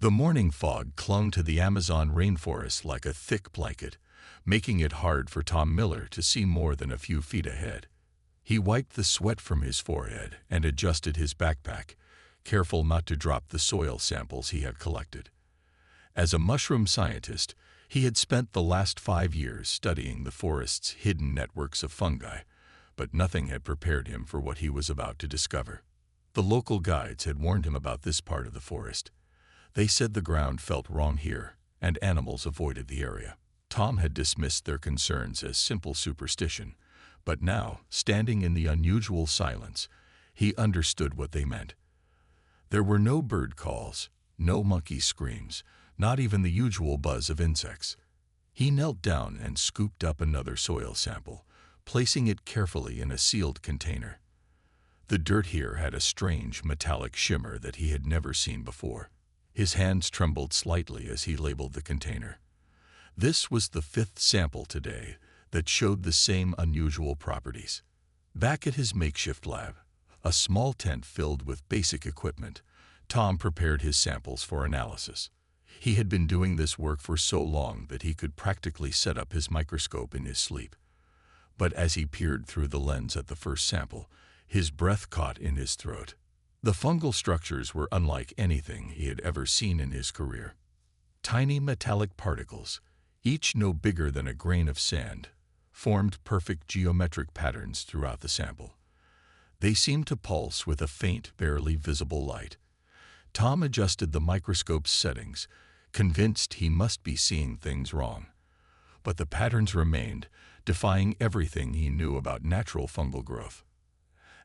The morning fog clung to the Amazon rainforest like a thick blanket, making it hard for Tom Miller to see more than a few feet ahead. He wiped the sweat from his forehead and adjusted his backpack, careful not to drop the soil samples he had collected. As a mushroom scientist, he had spent the last 5 years studying the forest's hidden networks of fungi, but nothing had prepared him for what he was about to discover. The local guides had warned him about this part of the forest. They said the ground felt wrong here, and animals avoided the area. Tom had dismissed their concerns as simple superstition, but now, standing in the unusual silence, he understood what they meant. There were no bird calls, no monkey screams, not even the usual buzz of insects. He knelt down and scooped up another soil sample, placing it carefully in a sealed container. The dirt here had a strange metallic shimmer that he had never seen before. His hands trembled slightly as he labeled the container. This was the 5th sample today that showed the same unusual properties. Back at his makeshift lab, a small tent filled with basic equipment, Tom prepared his samples for analysis. He had been doing this work for so long that he could practically set up his microscope in his sleep. But as he peered through the lens at the first sample, his breath caught in his throat. The fungal structures were unlike anything he had ever seen in his career. Tiny metallic particles, each no bigger than a grain of sand, formed perfect geometric patterns throughout the sample. They seemed to pulse with a faint, barely visible light. Tom adjusted the microscope's settings, convinced he must be seeing things wrong. But the patterns remained, defying everything he knew about natural fungal growth.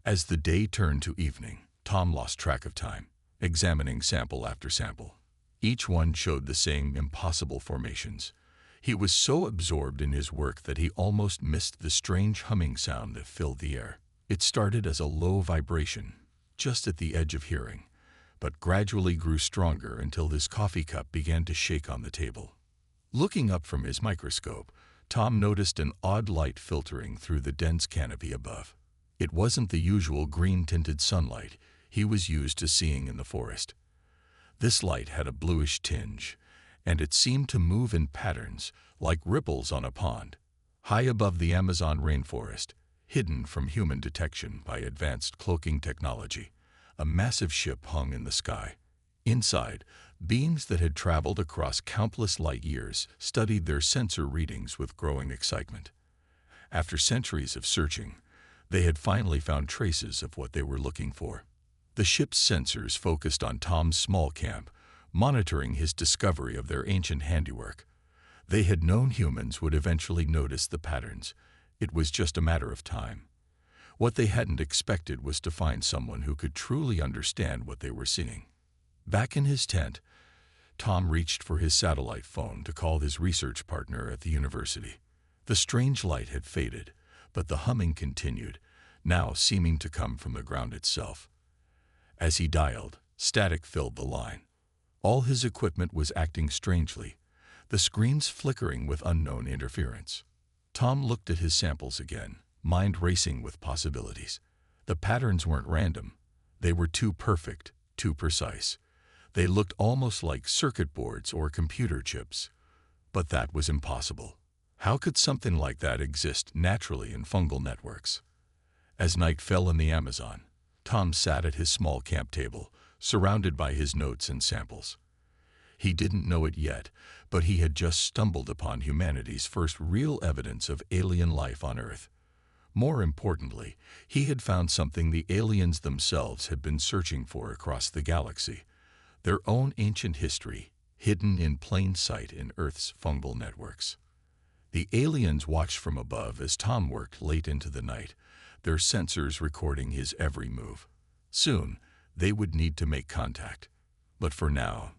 As the day turned to evening, Tom lost track of time, examining sample after sample. Each one showed the same impossible formations. He was so absorbed in his work that he almost missed the strange humming sound that filled the air. It started as a low vibration, just at the edge of hearing, but gradually grew stronger until his coffee cup began to shake on the table. Looking up from his microscope, Tom noticed an odd light filtering through the dense canopy above. It wasn't the usual green-tinted sunlight he was used to seeing in the forest. This light had a bluish tinge, and it seemed to move in patterns like ripples on a pond. High above the Amazon rainforest, hidden from human detection by advanced cloaking technology, a massive ship hung in the sky. Inside, beings that had traveled across countless light years studied their sensor readings with growing excitement. After centuries of searching, they had finally found traces of what they were looking for. The ship's sensors focused on Tom's small camp, monitoring his discovery of their ancient handiwork. They had known humans would eventually notice the patterns. It was just a matter of time. What they hadn't expected was to find someone who could truly understand what they were seeing. Back in his tent, Tom reached for his satellite phone to call his research partner at the university. The strange light had faded, but the humming continued, now seeming to come from the ground itself. As he dialed, static filled the line. All his equipment was acting strangely, the screens flickering with unknown interference. Tom looked at his samples again, mind racing with possibilities. The patterns weren't random. They were too perfect, too precise. They looked almost like circuit boards or computer chips. But that was impossible. How could something like that exist naturally in fungal networks? As night fell in the Amazon, Tom sat at his small camp table, surrounded by his notes and samples. He didn't know it yet, but he had just stumbled upon humanity's first real evidence of alien life on Earth. More importantly, he had found something the aliens themselves had been searching for across the galaxy, their own ancient history, hidden in plain sight in Earth's fungal networks. The aliens watched from above as Tom worked late into the night, their sensors recording his every move. Soon, they would need to make contact. But for now,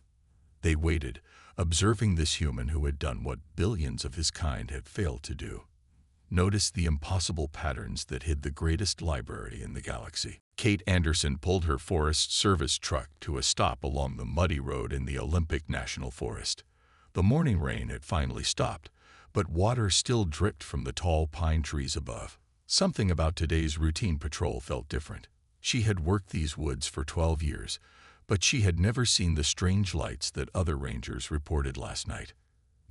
they waited, observing this human who had done what billions of his kind had failed to do. Notice the impossible patterns that hid the greatest library in the galaxy. Kate Anderson pulled her Forest Service truck to a stop along the muddy road in the Olympic National Forest. The morning rain had finally stopped, but water still dripped from the tall pine trees above. Something about today's routine patrol felt different. She had worked these woods for 12 years, but she had never seen the strange lights that other rangers reported last night.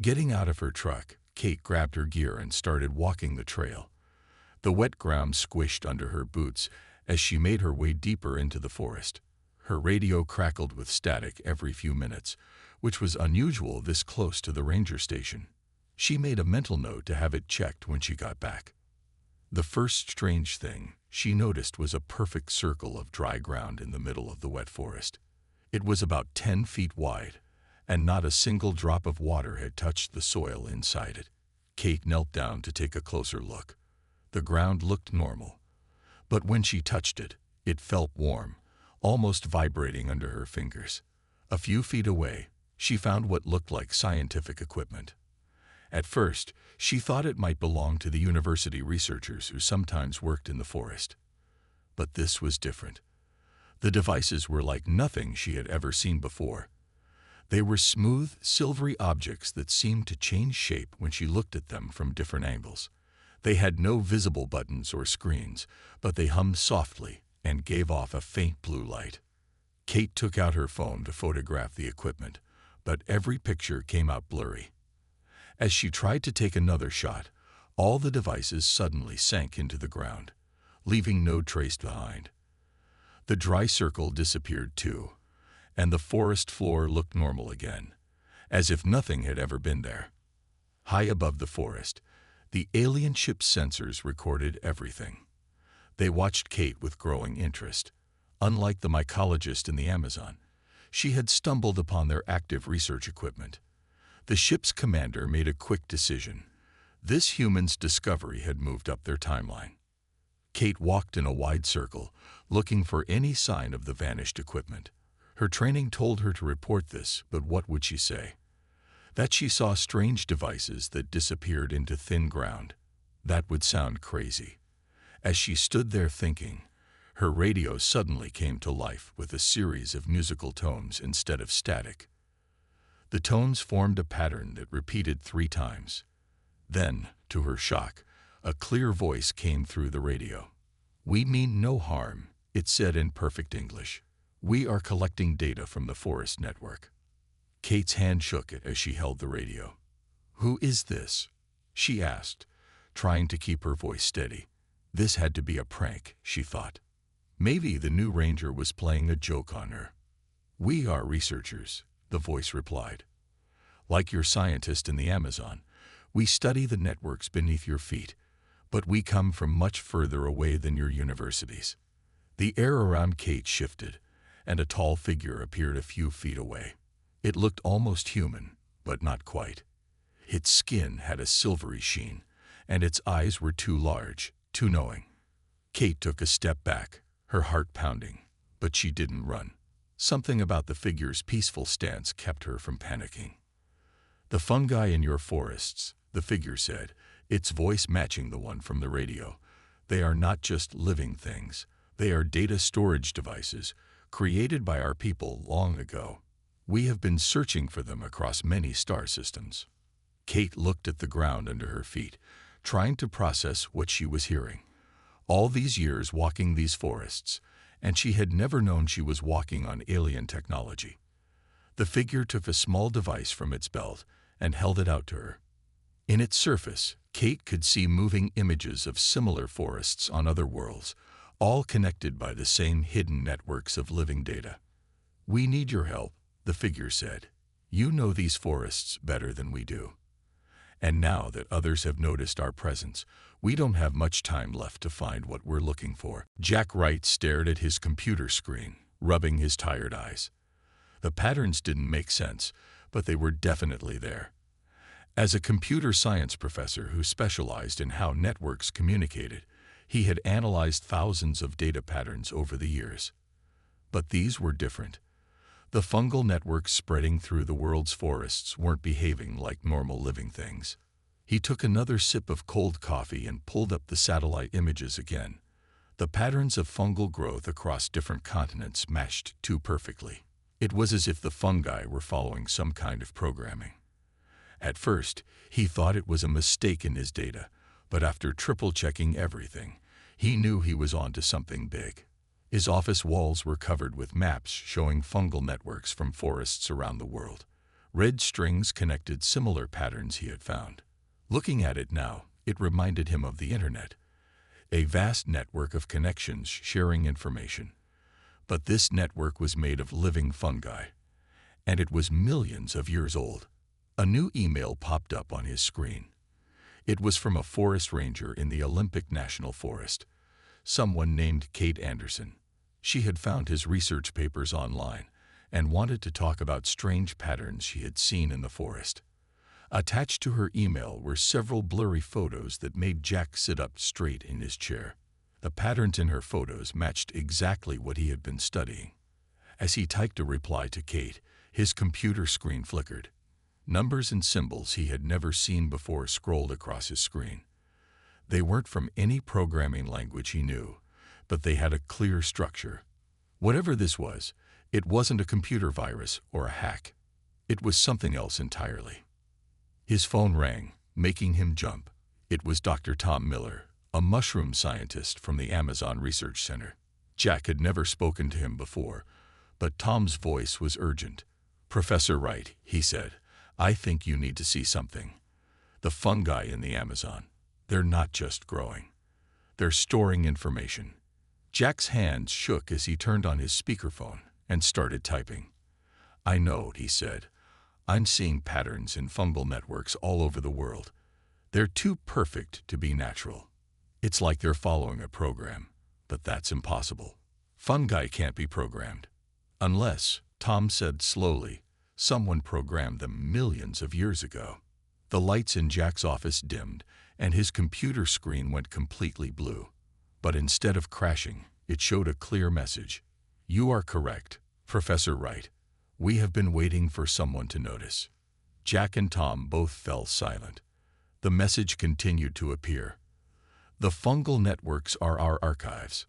Getting out of her truck, Kate grabbed her gear and started walking the trail. The wet ground squished under her boots as she made her way deeper into the forest. Her radio crackled with static every few minutes, which was unusual this close to the ranger station. She made a mental note to have it checked when she got back. The first strange thing she noticed was a perfect circle of dry ground in the middle of the wet forest. It was about 10 feet wide, and not a single drop of water had touched the soil inside it. Kate knelt down to take a closer look. The ground looked normal, but when she touched it, it felt warm, almost vibrating under her fingers. A few feet away, she found what looked like scientific equipment. At first, she thought it might belong to the university researchers who sometimes worked in the forest. But this was different. The devices were like nothing she had ever seen before. They were smooth, silvery objects that seemed to change shape when she looked at them from different angles. They had no visible buttons or screens, but they hummed softly and gave off a faint blue light. Kate took out her phone to photograph the equipment, but every picture came out blurry. As she tried to take another shot, all the devices suddenly sank into the ground, leaving no trace behind. The dry circle disappeared too, and the forest floor looked normal again, as if nothing had ever been there. High above the forest, the alien ship's sensors recorded everything. They watched Kate with growing interest. Unlike the mycologist in the Amazon, she had stumbled upon their active research equipment. The ship's commander made a quick decision. This human's discovery had moved up their timeline. Kate walked in a wide circle, looking for any sign of the vanished equipment. Her training told her to report this, but what would she say? That she saw strange devices that disappeared into thin ground. That would sound crazy. As she stood there thinking, her radio suddenly came to life with a series of musical tones instead of static. The tones formed a pattern that repeated 3 times. Then, to her shock, a clear voice came through the radio. "We mean no harm," it said in perfect English. "We are collecting data from the forest network." Kate's hand shook as she held the radio. "Who is this?" she asked, trying to keep her voice steady. This had to be a prank, she thought. Maybe the new ranger was playing a joke on her. "We are researchers," the voice replied. "Like your scientist in the Amazon, we study the networks beneath your feet, but we come from much further away than your universities." The air around Kate shifted, and a tall figure appeared a few feet away. It looked almost human, but not quite. Its skin had a silvery sheen, and its eyes were too large, too knowing. Kate took a step back, her heart pounding, but she didn't run. Something about the figure's peaceful stance kept her from panicking. "The fungi in your forests," the figure said, its voice matching the one from the radio. "They are not just living things. They are data storage devices, created by our people long ago. We have been searching for them across many star systems." Kate looked at the ground under her feet, trying to process what she was hearing. All these years walking these forests, and she had never known she was walking on alien technology. The figure took a small device from its belt and held it out to her. In its surface, Kate could see moving images of similar forests on other worlds, all connected by the same hidden networks of living data. "We need your help," the figure said. "You know these forests better than we do. And now that others have noticed our presence, we don't have much time left to find what we're looking for." Jack Wright stared at his computer screen, rubbing his tired eyes. The patterns didn't make sense, but they were definitely there. As a computer science professor who specialized in how networks communicated, he had analyzed thousands of data patterns over the years. But these were different. The fungal networks spreading through the world's forests weren't behaving like normal living things. He took another sip of cold coffee and pulled up the satellite images again. The patterns of fungal growth across different continents matched too perfectly. It was as if the fungi were following some kind of programming. At first, he thought it was a mistake in his data, but after triple-checking everything, he knew he was onto something big. His office walls were covered with maps showing fungal networks from forests around the world. Red strings connected similar patterns he had found. Looking at it now, it reminded him of the internet, a vast network of connections sharing information. But this network was made of living fungi, and it was millions of years old. A new email popped up on his screen. It was from a forest ranger in the Olympic National Forest, someone named Kate Anderson. She had found his research papers online and wanted to talk about strange patterns she had seen in the forest. Attached to her email were several blurry photos that made Jack sit up straight in his chair. The patterns in her photos matched exactly what he had been studying. As he typed a reply to Kate, his computer screen flickered. Numbers and symbols he had never seen before scrolled across his screen. They weren't from any programming language he knew, but they had a clear structure. Whatever this was, it wasn't a computer virus or a hack. It was something else entirely. His phone rang, making him jump. It was Dr. Tom Miller, a mushroom scientist from the Amazon Research Center. Jack had never spoken to him before, but Tom's voice was urgent. "Professor Wright," he said, "I think you need to see something. The fungi in the Amazon, they're not just growing. They're storing information." Jack's hands shook as he turned on his speakerphone and started typing. "I know," he said. "I'm seeing patterns in fungal networks all over the world. They're too perfect to be natural. It's like they're following a program, but that's impossible. Fungi can't be programmed. Unless," Tom said slowly, "someone programmed them millions of years ago." The lights in Jack's office dimmed, and his computer screen went completely blue. But instead of crashing, it showed a clear message. "You are correct, Professor Wright. We have been waiting for someone to notice." Jack and Tom both fell silent. The message continued to appear. "The fungal networks are our archives.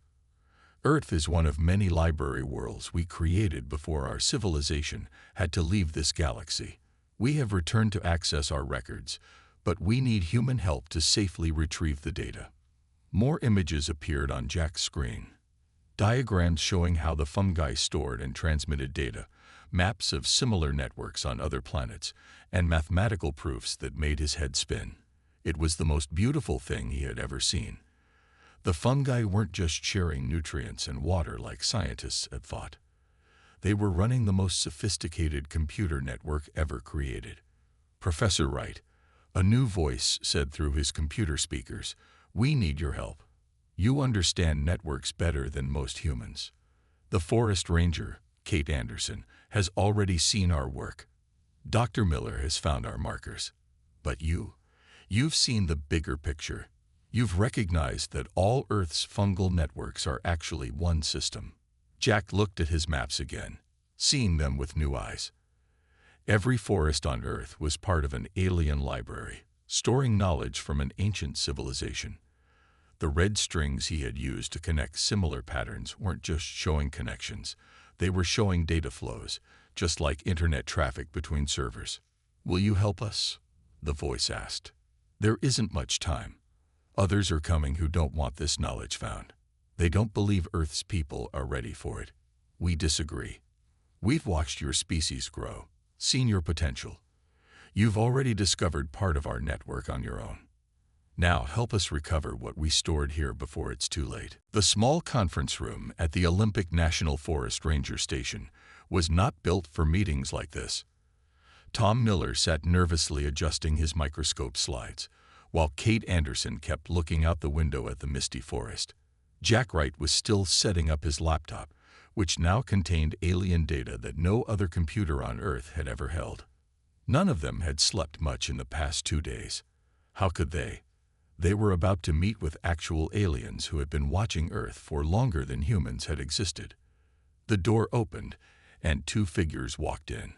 Earth is one of many library worlds we created before our civilization had to leave this galaxy. We have returned to access our records, but we need human help to safely retrieve the data." More images appeared on Jack's screen. Diagrams showing how the fungi stored and transmitted data, maps of similar networks on other planets, and mathematical proofs that made his head spin. It was the most beautiful thing he had ever seen. The fungi weren't just sharing nutrients and water like scientists had thought. They were running the most sophisticated computer network ever created. "Professor Wright," a new voice said through his computer speakers, "we need your help. You understand networks better than most humans. The forest ranger, Kate Anderson, has already seen our work. Dr. Miller has found our markers. But you've seen the bigger picture. You've recognized that all Earth's fungal networks are actually one system." Jack looked at his maps again, seeing them with new eyes. Every forest on Earth was part of an alien library, storing knowledge from an ancient civilization. The red strings he had used to connect similar patterns weren't just showing connections. They were showing data flows, just like internet traffic between servers. "Will you help us?" the voice asked. "There isn't much time. Others are coming who don't want this knowledge found. They don't believe Earth's people are ready for it. We disagree. We've watched your species grow, seen your potential. You've already discovered part of our network on your own. Now help us recover what we stored here before it's too late." The small conference room at the Olympic National Forest Ranger Station was not built for meetings like this. Tom Miller sat nervously adjusting his microscope slides, while Kate Anderson kept looking out the window at the misty forest. Jack Wright was still setting up his laptop, which now contained alien data that no other computer on Earth had ever held. None of them had slept much in the past 2 days. How could they? They were about to meet with actual aliens who had been watching Earth for longer than humans had existed. The door opened, and 2 figures walked in.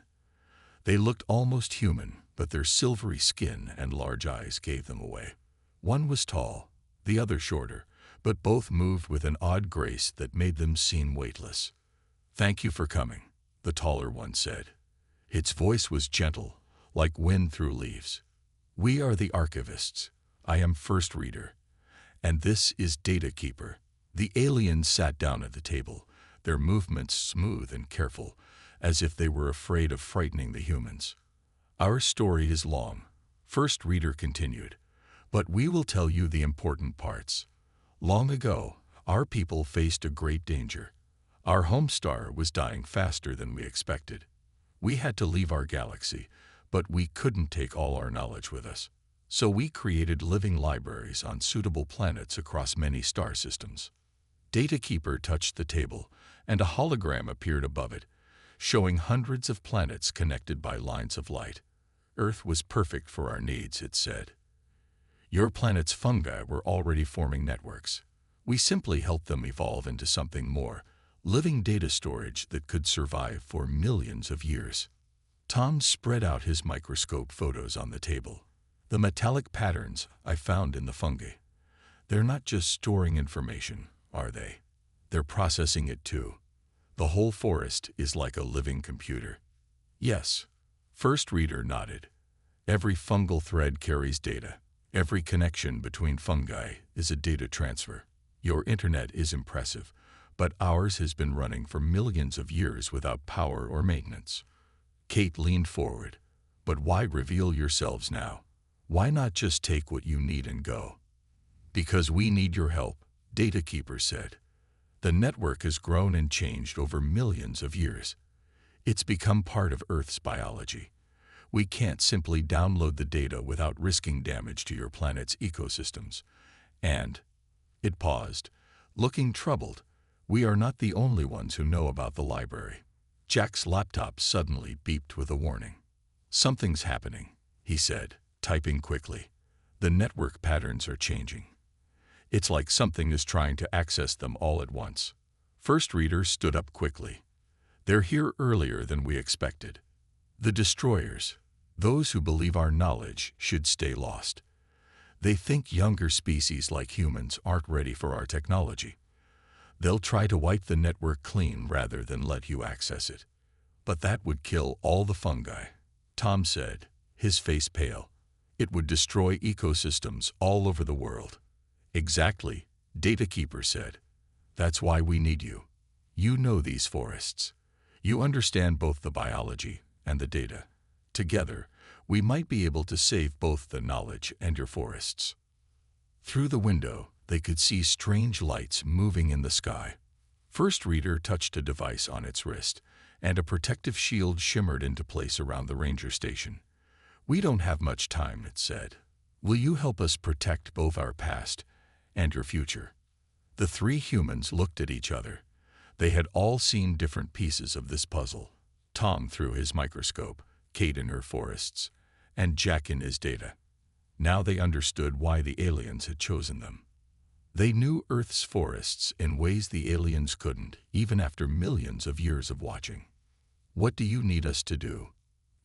They looked almost human, but their silvery skin and large eyes gave them away. One was tall, the other shorter, but both moved with an odd grace that made them seem weightless. "Thank you for coming," the taller one said. Its voice was gentle, like wind through leaves. "We are the archivists. I am First Reader, and this is Data Keeper." The aliens sat down at the table, their movements smooth and careful, as if they were afraid of frightening the humans. Our story is long, first reader continued, but we will tell you the important parts. Long ago, our people faced a great danger. Our home star was dying faster than we expected. We had to leave our galaxy, but we couldn't take all our knowledge with us. So we created living libraries on suitable planets across many star systems. Datakeeper touched the table, and a hologram appeared above it, showing hundreds of planets connected by lines of light. Earth was perfect for our needs, it said. Your planet's fungi were already forming networks. We simply helped them evolve into something more, living data storage that could survive for millions of years. Tom spread out his microscope photos on the table. The metallic patterns I found in the fungi. They're not just storing information, are they? They're processing it too. The whole forest is like a living computer. Yes. First reader nodded. Every fungal thread carries data. Every connection between fungi is a data transfer. Your internet is impressive, but ours has been running for millions of years without power or maintenance. Kate leaned forward. But why reveal yourselves now? Why not just take what you need and go? Because we need your help, Datakeeper said. The network has grown and changed over millions of years. It's become part of Earth's biology. We can't simply download the data without risking damage to your planet's ecosystems. And, it paused, looking troubled, we are not the only ones who know about the library. Jack's laptop suddenly beeped with a warning. Something's happening, he said, typing quickly. The network patterns are changing. It's like something is trying to access them all at once. First reader stood up quickly. They're here earlier than we expected. The destroyers, those who believe our knowledge should stay lost. They think younger species like humans aren't ready for our technology. They'll try to wipe the network clean rather than let you access it. But that would kill all the fungi, Tom said, his face pale. It would destroy ecosystems all over the world. Exactly, Datakeeper said. That's why we need you. You know these forests. You understand both the biology and the data. Together, we might be able to save both the knowledge and your forests. Through the window, they could see strange lights moving in the sky. First reader touched a device on its wrist, and a protective shield shimmered into place around the ranger station. We don't have much time, it said. Will you help us protect both our past and your future? The three humans looked at each other. They had all seen different pieces of this puzzle. Tom through his microscope, Kate in her forests, and Jack in his data. Now they understood why the aliens had chosen them. They knew Earth's forests in ways the aliens couldn't, even after millions of years of watching. What do you need us to do?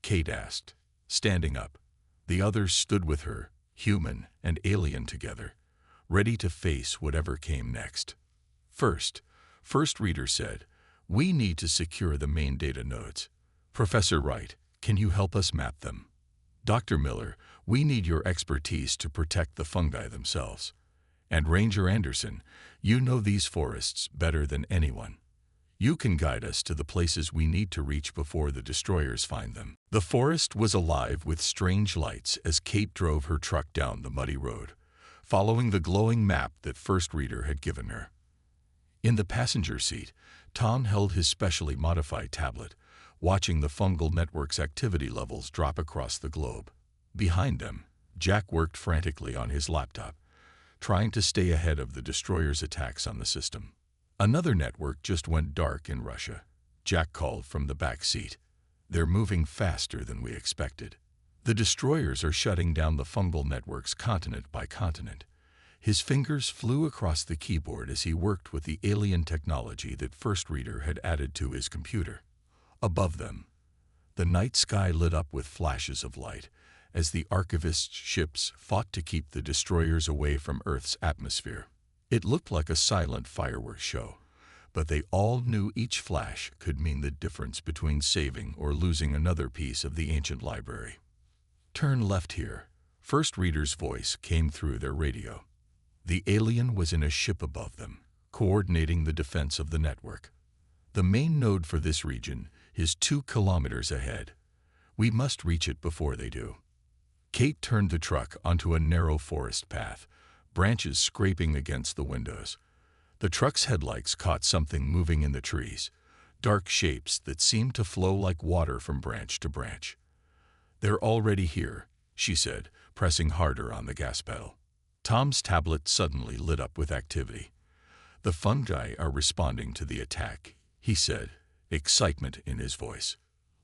Kate asked, standing up. The others stood with her, human and alien together, ready to face whatever came next. First reader said, we need to secure the main data nodes. Professor Wright, can you help us map them? Dr. Miller, we need your expertise to protect the fungi themselves. And Ranger Anderson, you know these forests better than anyone. You can guide us to the places we need to reach before the destroyers find them. The forest was alive with strange lights as Kate drove her truck down the muddy road, following the glowing map that first reader had given her. In the passenger seat, Tom held his specially modified tablet, watching the fungal network's activity levels drop across the globe. Behind them, Jack worked frantically on his laptop, trying to stay ahead of the destroyers' attacks on the system. Another network just went dark in Russia, Jack called from the back seat. They're moving faster than we expected. The destroyers are shutting down the fungal networks continent by continent. His fingers flew across the keyboard as he worked with the alien technology that first reader had added to his computer. Above them, the night sky lit up with flashes of light as the archivist's ships fought to keep the destroyers away from Earth's atmosphere. It looked like a silent fireworks show, but they all knew each flash could mean the difference between saving or losing another piece of the ancient library. Turn left here. First reader's voice came through their radio. The alien was in a ship above them, coordinating the defense of the network. The main node for this region is 2 kilometers ahead. We must reach it before they do. Kate turned the truck onto a narrow forest path, branches scraping against the windows. The truck's headlights caught something moving in the trees, dark shapes that seemed to flow like water from branch to branch. "They're already here," she said, pressing harder on the gas pedal. Tom's tablet suddenly lit up with activity. "The fungi are responding to the attack," he said, excitement in his voice.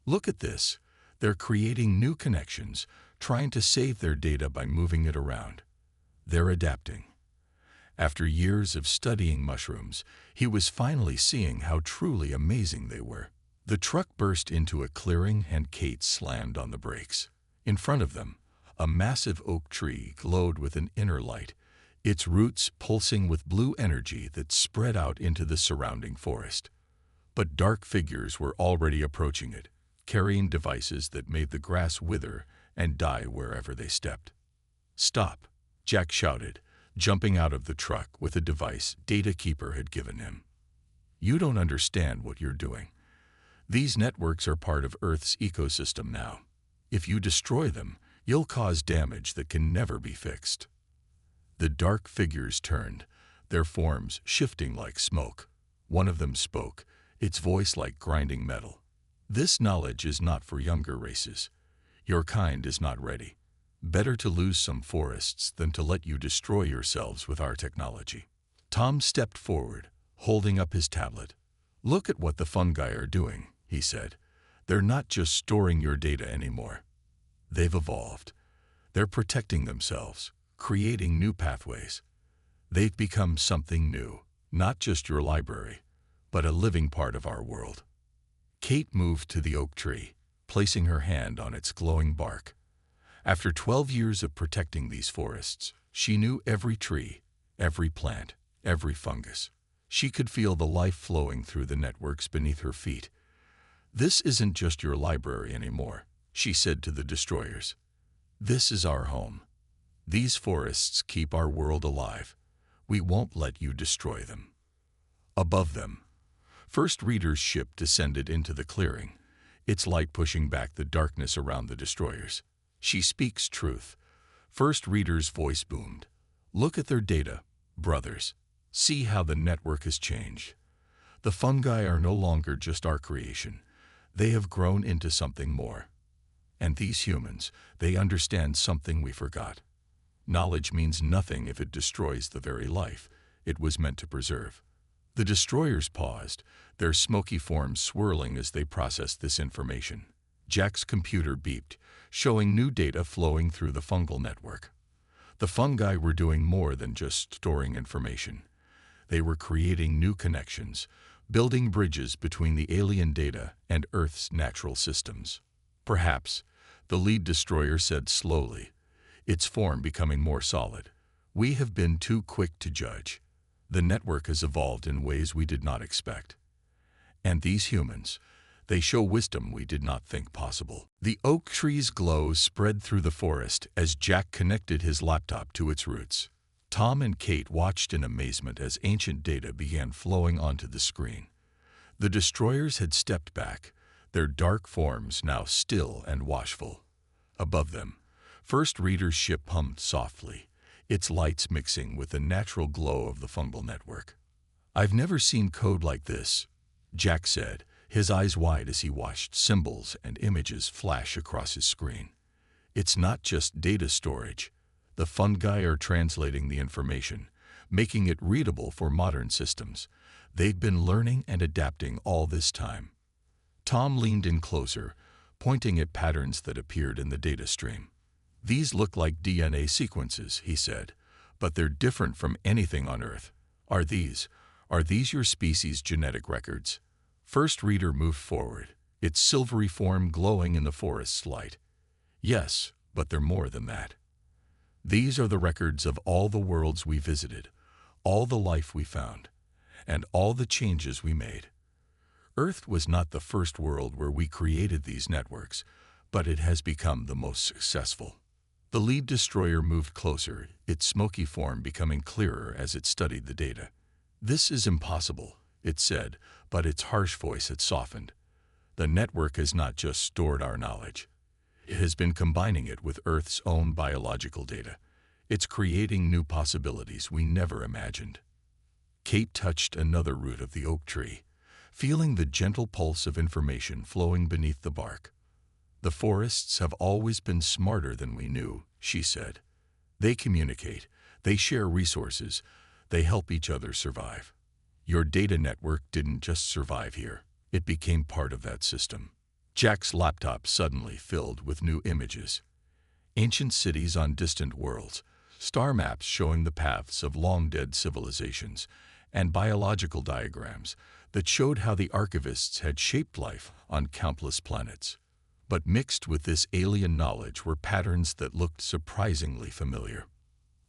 "Look at this. They're creating new connections, trying to save their data by moving it around. They're adapting." After years of studying mushrooms, he was finally seeing how truly amazing they were. The truck burst into a clearing and Kate slammed on the brakes. In front of them, a massive oak tree glowed with an inner light, its roots pulsing with blue energy that spread out into the surrounding forest. But dark figures were already approaching it, carrying devices that made the grass wither and die wherever they stepped. "Stop," Jack shouted, jumping out of the truck with a device Data Keeper had given him. "You don't understand what you're doing. These networks are part of Earth's ecosystem now. If you destroy them, you'll cause damage that can never be fixed." The dark figures turned, their forms shifting like smoke. One of them spoke, its voice like grinding metal. "This knowledge is not for younger races. Your kind is not ready. Better to lose some forests than to let you destroy yourselves with our technology." Tom stepped forward, holding up his tablet. "Look at what the fungi are doing," he said. "They're not just storing your data anymore. They've evolved. They're protecting themselves, creating new pathways. They've become something new, not just your library, but a living part of our world." Kate moved to the oak tree, placing her hand on its glowing bark. After 12 years of protecting these forests, she knew every tree, every plant, every fungus. She could feel the life flowing through the networks beneath her feet. "This isn't just your library anymore," she said to the destroyers. "This is our home. These forests keep our world alive. We won't let you destroy them." Above them, First Reader's ship descended into the clearing, its light pushing back the darkness around the destroyers. "She speaks truth." First Reader's voice boomed. "Look at their data, brothers. See how the network has changed. The fungi are no longer just our creation. They have grown into something more. And these humans, they understand something we forgot. Knowledge means nothing if it destroys the very life it was meant to preserve." The destroyers paused, their smoky forms swirling as they processed this information. Jack's computer beeped, showing new data flowing through the fungal network. The fungi were doing more than just storing information. They were creating new connections, building bridges between the alien data and Earth's natural systems. "Perhaps," the lead destroyer said slowly, its form becoming more solid, "we have been too quick to judge. The network has evolved in ways we did not expect. And these humans, they show wisdom we did not think possible." The oak tree's glow spread through the forest as Jack connected his laptop to its roots. Tom and Kate watched in amazement as ancient data began flowing onto the screen. The destroyers had stepped back, their dark forms now still and watchful. Above them, First Reader's ship hummed softly, its lights mixing with the natural glow of the fungal network. "I've never seen code like this," Jack said, his eyes wide as he watched symbols and images flash across his screen. "It's not just data storage. The fungi are translating the information, making it readable for modern systems. They've been learning and adapting all this time." Tom leaned in closer, pointing at patterns that appeared in the data stream. "These look like DNA sequences," he said, "but they're different from anything on Earth. Are these your species' genetic records?" First Reader moved forward, its silvery form glowing in the forest's light. "Yes, but they're more than that. These are the records of all the worlds we visited, all the life we found, and all the changes we made. Earth was not the first world where we created these networks, but it has become the most successful." The lead destroyer moved closer, its smoky form becoming clearer as it studied the data. "This is impossible," it said, but its harsh voice had softened. "The network has not just stored our knowledge. It has been combining it with Earth's own biological data. It's creating new possibilities we never imagined." Kate touched another root of the oak tree, feeling the gentle pulse of information flowing beneath the bark. "The forests have always been smarter than we knew," she said. "They communicate, they share resources, they help each other survive. Your data network didn't just survive here, it became part of that system." Jack's laptop suddenly filled with new images. Ancient cities on distant worlds, star maps showing the paths of long-dead civilizations, and biological diagrams that showed how the archivists had shaped life on countless planets. But mixed with this alien knowledge were patterns that looked surprisingly familiar.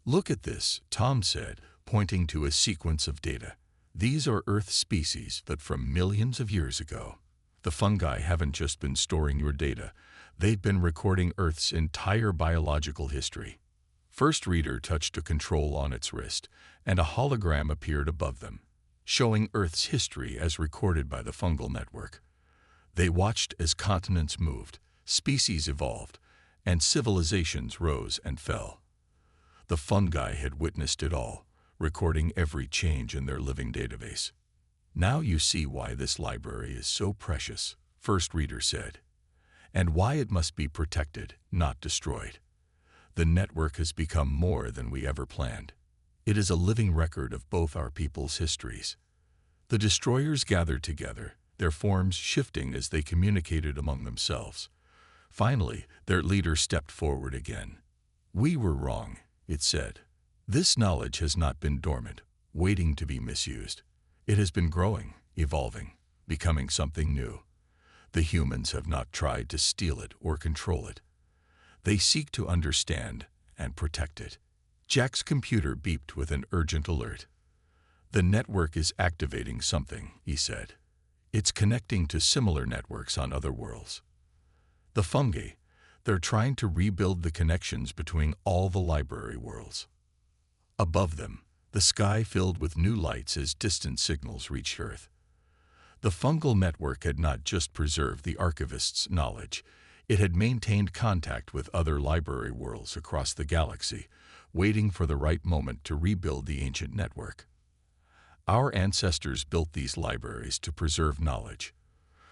"Look at this," Tom said, pointing to a sequence of data. "These are Earth species, but from millions of years ago. The fungi haven't just been storing your data, they've been recording Earth's entire biological history." First Reader touched a control on its wrist, and a hologram appeared above them, showing Earth's history as recorded by the fungal network. They watched as continents moved, species evolved, and civilizations rose and fell. The fungi had witnessed it all, recording every change in their living database. "Now you see why this library is so precious," First Reader said, "and why it must be protected, not destroyed. The network has become more than we ever planned. It is a living record of both our people's histories." The destroyers gathered together, their forms shifting as they communicated among themselves. Finally, their leader stepped forward again. "We were wrong," it said. "This knowledge has not been dormant, waiting to be misused. It has been growing, evolving, becoming something new. The humans have not tried to steal it or control it. They seek to understand and protect it." Jack's computer beeped with an urgent alert. "The network is activating something," he said. "It's connecting to similar networks on other worlds. The fungi, they're trying to rebuild the connections between all the library worlds." Above them, the sky filled with new lights as distant signals reached Earth. The fungal network had not just preserved the archivists' knowledge, it had maintained contact with other library worlds across the galaxy, waiting for the right moment to rebuild the ancient network. "Our ancestors built these libraries to preserve knowledge,"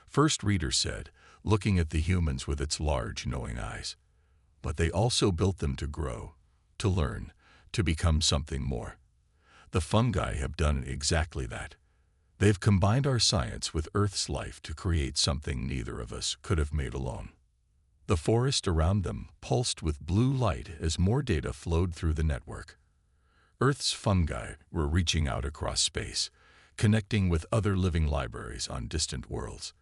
First Reader said, looking at the humans with its large, knowing eyes. "But they also built them to grow, to learn, to become something more. The fungi have done exactly that. They've combined our science with Earth's life to create something neither of us could have made alone." The forest around them pulsed with blue light as more data flowed through the network. Earth's fungi were reaching out across space, connecting with other living libraries on distant worlds.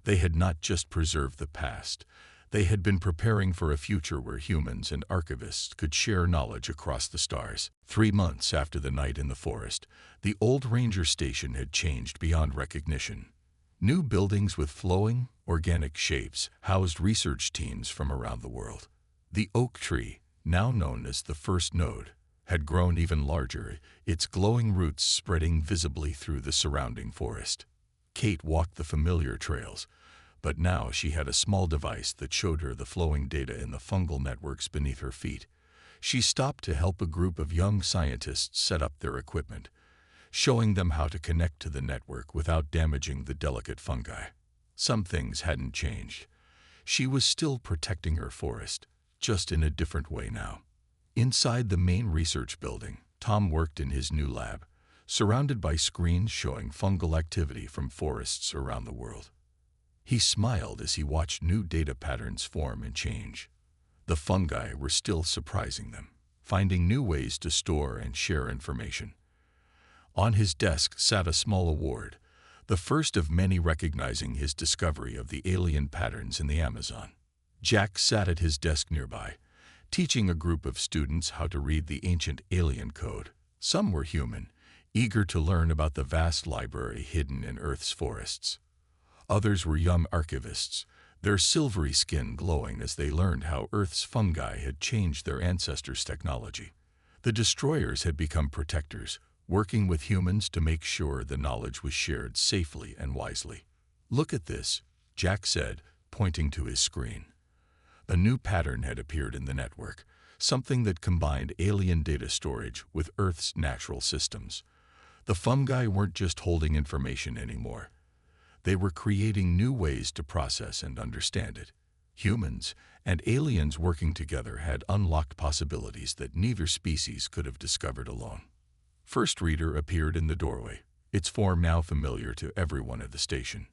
They had not just preserved the past, they had been preparing for a future where humans and archivists could share knowledge across the stars. 3 months after the night in the forest, the old ranger station had changed beyond recognition. New buildings with flowing, organic shapes housed research teams from around the world. The oak tree, now known as the first node, had grown even larger, its glowing roots spreading visibly through the surrounding forest. Kate walked the familiar trails, but now she had a small device that showed her the flowing data in the fungal networks beneath her feet. She stopped to help a group of young scientists set up their equipment, showing them how to connect to the network without damaging the delicate fungi. Some things hadn't changed. She was still protecting her forest, just in a different way now. Inside the main research building, Tom worked in his new lab, surrounded by screens showing fungal activity from forests around the world. He smiled as he watched new data patterns form and change. The fungi were still surprising them, finding new ways to store and share information. On his desk sat a small award, the first of many recognizing his discovery of the alien patterns in the Amazon. Jack sat at his desk nearby, teaching a group of students how to read the ancient alien code. Some were human, eager to learn about the vast library hidden in Earth's forests. Others were young archivists, their silvery skin glowing as they learned how Earth's fungi had changed their ancestors' technology. The destroyers had become protectors, working with humans to make sure the knowledge was shared safely and wisely. "Look at this," Jack said, pointing to his screen. A new pattern had appeared in the network, something that combined alien data storage with Earth's natural systems. The fungi weren't just holding information anymore. They were creating new ways to process and understand it. Humans and aliens working together had unlocked possibilities that neither species could have discovered alone. First Reader appeared in the doorway, its form now familiar to everyone at the station.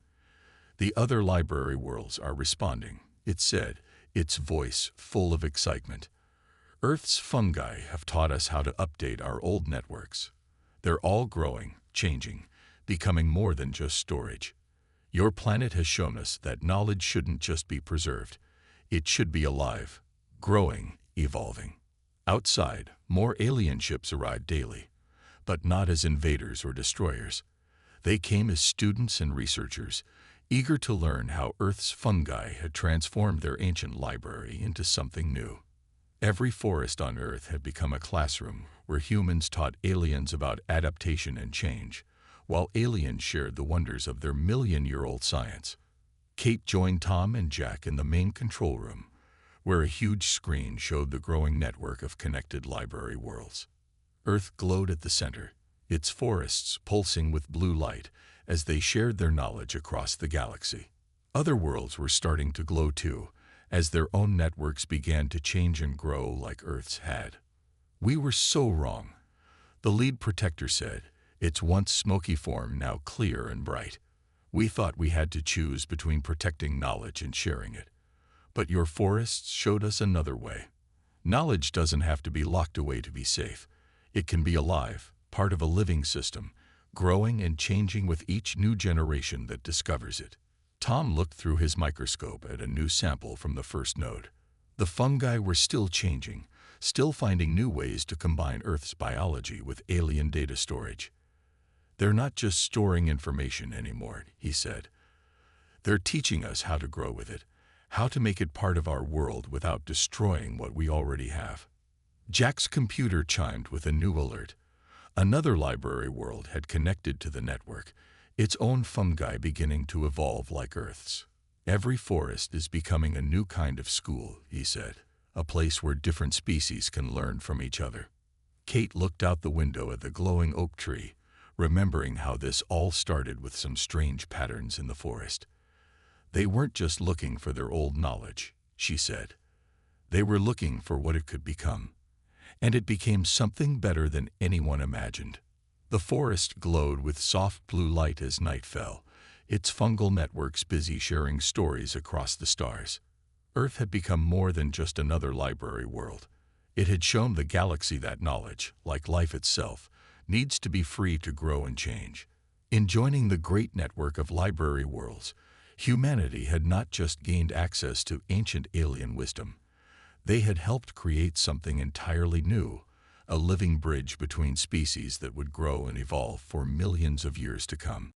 "The other library worlds are responding," it said, its voice full of excitement. "Earth's fungi have taught us how to update our old networks. They're all growing, changing, becoming more than just storage. Your planet has shown us that knowledge shouldn't just be preserved. It should be alive, growing, evolving." Outside, more alien ships arrived daily, but not as invaders or destroyers. They came as students and researchers, eager to learn how Earth's fungi had transformed their ancient library into something new. Every forest on Earth had become a classroom where humans taught aliens about adaptation and change, while aliens shared the wonders of their million-year-old science. Kate joined Tom and Jack in the main control room, where a huge screen showed the growing network of connected library worlds. Earth glowed at the center, its forests pulsing with blue light as they shared their knowledge across the galaxy. Other worlds were starting to glow too, as their own networks began to change and grow like Earth's had. "We were so wrong," the lead protector said, its once smoky form now clear and bright. "We thought we had to choose between protecting knowledge and sharing it. But your forests showed us another way. Knowledge doesn't have to be locked away to be safe. It can be alive, part of a living system, growing and changing with each new generation that discovers it." Tom looked through his microscope at a new sample from the first node. The fungi were still changing, still finding new ways to combine Earth's biology with alien data storage. "They're not just storing information anymore," he said. "They're teaching us how to grow with it, how to make it part of our world without destroying what we already have." Jack's computer chimed with a new alert. Another library world had connected to the network, its own fungi beginning to evolve like Earth's. "Every forest is becoming a new kind of school," he said, "a place where different species can learn from each other." Kate looked out the window at the glowing oak tree, remembering how this all started with some strange patterns in the forest. "They weren't just looking for their old knowledge," she said. "They were looking for what it could become. And it became something better than anyone imagined." The forest glowed with soft blue light as night fell, its fungal networks busy sharing stories across the stars. Earth had become more than just another library world. It had shown the galaxy that knowledge, like life itself, needs to be free to grow and change. In joining the great network of library worlds, humanity had not just gained access to ancient alien wisdom. They had helped create something entirely new, a living bridge between species that would grow and evolve for millions of years to come.